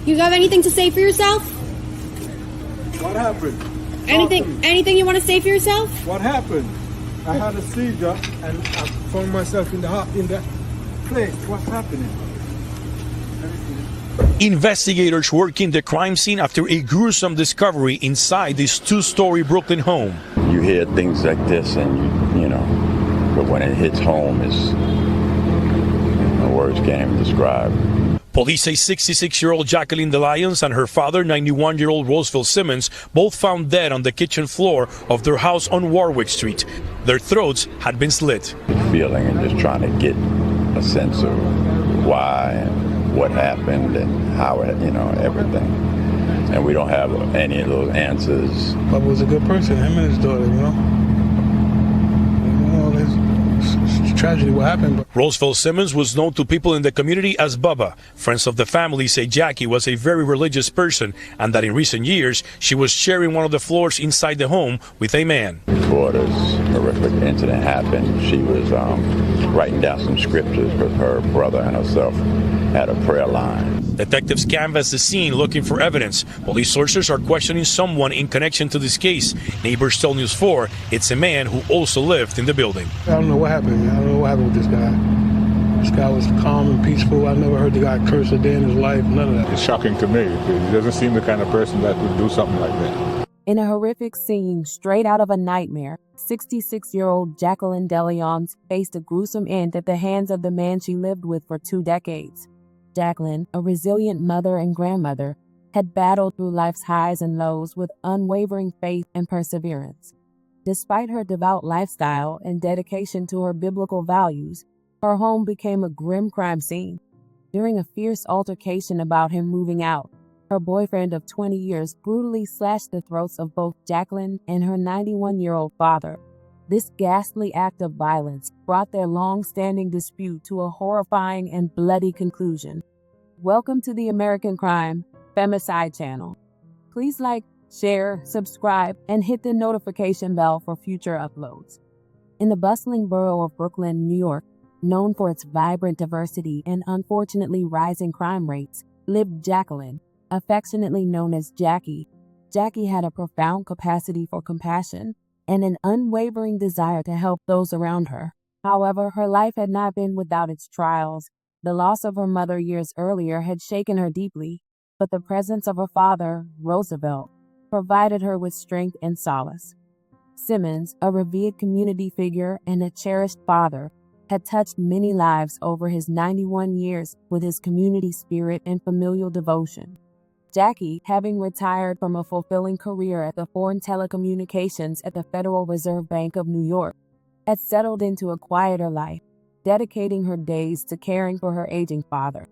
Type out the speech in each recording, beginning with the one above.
You have anything to say for yourself? What happened? Anything you want to say for yourself? What happened? I had a seizure and I found myself in the place. What's happening? Investigators working the crime scene after a gruesome discovery inside this two-story Brooklyn home. You hear things like this and you know, but when it hits home, words can't even describe. Police say 66-year-old Jacqueline Delyons and her father, 91-year-old Roosevelt Simmons, both found dead on the kitchen floor of their house on Warwick Street. Their throats had been slit. Feeling and just trying to get a sense of why and what happened and how it, everything. And we don't have any of those answers. Bubba was a good person, him and his daughter, It's tragedy what happened. But Roosevelt Simmons was known to people in the community as Bubba. Friends of the family say Jackie was a very religious person and that in recent years she was sharing one of the floors inside the home with a man. Before this horrific incident happened, she was writing down some scriptures because her brother and herself had a prayer line. Detectives canvassed the scene looking for evidence. Police sources are questioning someone in connection to this case. Neighbors told News 4 it's a man who also lived in the building. I don't know what happened, man. I don't know what happened with this guy. This guy was calm and peaceful. I never heard the guy curse a day in his life, none of that. It's shocking to me. He doesn't seem the kind of person that would do something like that. In a horrific scene straight out of a nightmare, 66-year-old Jacqueline Delyons faced a gruesome end at the hands of the man she lived with for 2 decades. Jacqueline, a resilient mother and grandmother, had battled through life's highs and lows with unwavering faith and perseverance. Despite her devout lifestyle and dedication to her biblical values, her home became a grim crime scene. During a fierce altercation about him moving out, her boyfriend of 20 years brutally slashed the throats of both Jacqueline and her 91-year-old father. This ghastly act of violence brought their long-standing dispute to a horrifying and bloody conclusion. Welcome to the American Crime Femicide channel. Please like, share, subscribe, and hit the notification bell for future uploads. In the bustling borough of Brooklyn, New York, known for its vibrant diversity and unfortunately rising crime rates, lived Jacqueline, affectionately known as Jackie. Jackie had a profound capacity for compassion and an unwavering desire to help those around her. However, her life had not been without its trials. The loss of her mother years earlier had shaken her deeply, but the presence of her father, Roosevelt, provided her with strength and solace. Simmons, a revered community figure and a cherished father, had touched many lives over his 91 years with his community spirit and familial devotion. Jackie, having retired from a fulfilling career at the Foreign Telecommunications at the Federal Reserve Bank of New York, had settled into a quieter life, dedicating her days to caring for her aging father.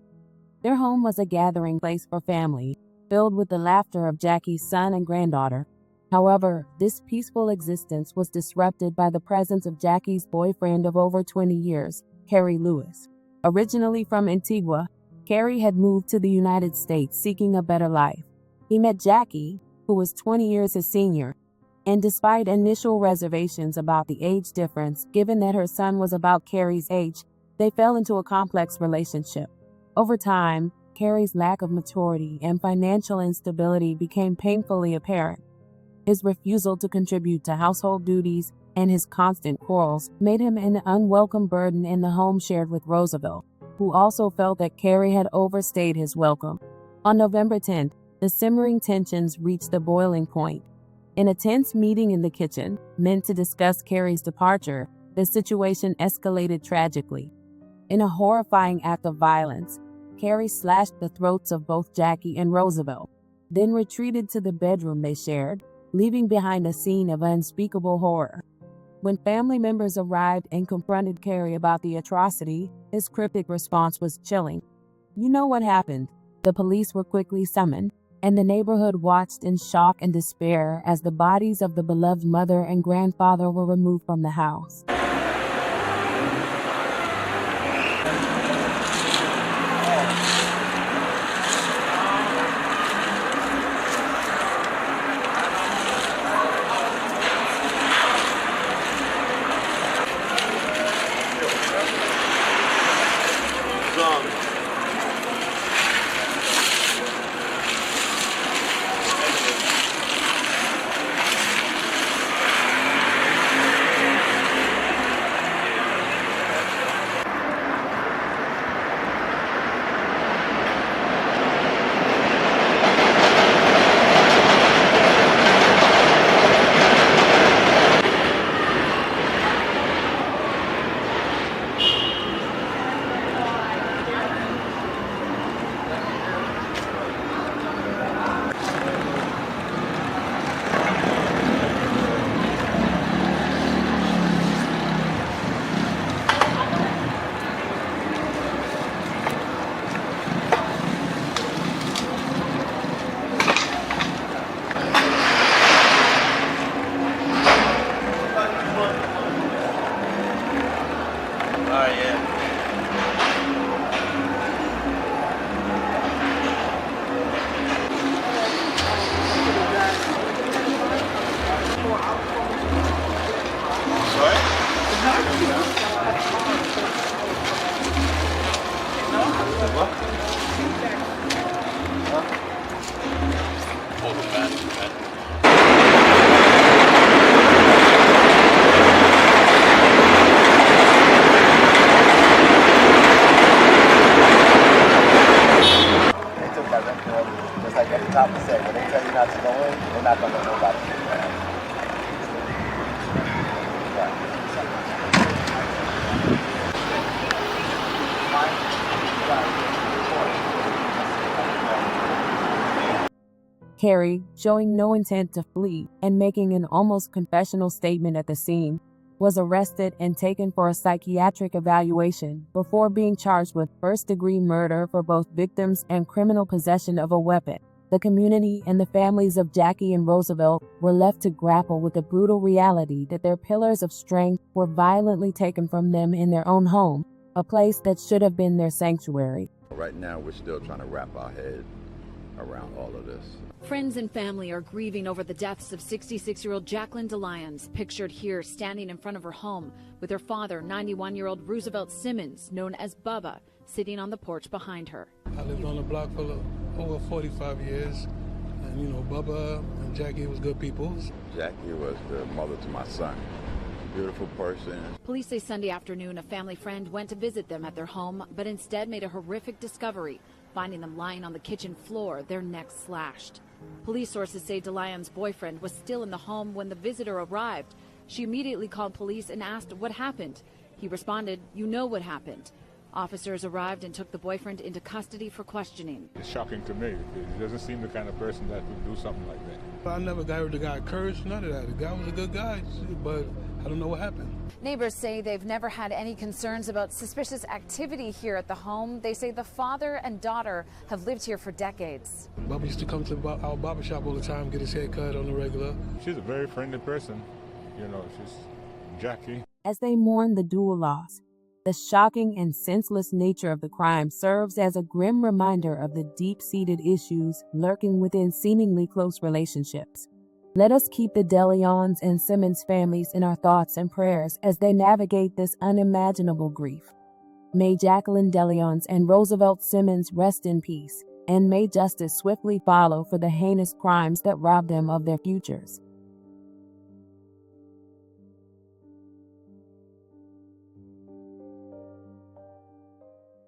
Their home was a gathering place for family, filled with the laughter of Jackie's son and granddaughter. However, this peaceful existence was disrupted by the presence of Jackie's boyfriend of over 20 years, Kerry Lewis. Originally from Antigua, Kerry had moved to the United States seeking a better life. He met Jackie, who was 20 years his senior, and despite initial reservations about the age difference, given that her son was about Kerry's age, they fell into a complex relationship. Over time, Kerry's lack of maturity and financial instability became painfully apparent. His refusal to contribute to household duties and his constant quarrels made him an unwelcome burden in the home shared with Roosevelt, who also felt that Kerry had overstayed his welcome. On November 10th, the simmering tensions reached the boiling point. In a tense meeting in the kitchen, meant to discuss Kerry's departure, the situation escalated tragically. In a horrifying act of violence, Kerry slashed the throats of both Jackie and Roosevelt, then retreated to the bedroom they shared, leaving behind a scene of unspeakable horror. When family members arrived and confronted Kerry about the atrocity, his cryptic response was chilling. "You know what happened." The police were quickly summoned, and the neighborhood watched in shock and despair as the bodies of the beloved mother and grandfather were removed from the house. Just like at the top of the set, when they tell you not to go in, they're not going to let nobody do that. Kerry, showing no intent to flee and making an almost confessional statement at the scene, was arrested and taken for a psychiatric evaluation before being charged with first-degree murder for both victims and criminal possession of a weapon. The community and the families of Jackie and Roosevelt were left to grapple with the brutal reality that their pillars of strength were violently taken from them in their own home, a place that should have been their sanctuary. Right now, we're still trying to wrap our head around all of this. Friends and family are grieving over the deaths of 66-year-old Jacqueline Delyons, pictured here standing in front of her home with her father, 91-year-old Roosevelt Simmons, known as Bubba, sitting on the porch behind her. I lived on the block for over 45 years, and Bubba and Jackie was good people. Jackie was the mother to my son. Beautiful person. Police say Sunday afternoon a family friend went to visit them at their home, but instead made a horrific discovery, finding them lying on the kitchen floor, their necks slashed. Police sources say Delyons' boyfriend was still in the home when the visitor arrived. She immediately called police and asked what happened. He responded, "You know what happened." Officers arrived and took the boyfriend into custody for questioning. It's shocking to me. He doesn't seem the kind of person that would do something like that. I never got the guy cursed, none of that. The guy was a good guy, but I don't know what happened. Neighbors say they've never had any concerns about suspicious activity here at the home. They say the father and daughter have lived here for decades. Bubba used to come to our barbershop all the time, get his hair cut on the regular. She's a very friendly person. She's Jackie. As they mourn the dual loss, the shocking and senseless nature of the crime serves as a grim reminder of the deep-seated issues lurking within seemingly close relationships. Let us keep the Delyons and Simmons families in our thoughts and prayers as they navigate this unimaginable grief. May Jacqueline Delyons and Roosevelt Simmons rest in peace, and may justice swiftly follow for the heinous crimes that robbed them of their futures.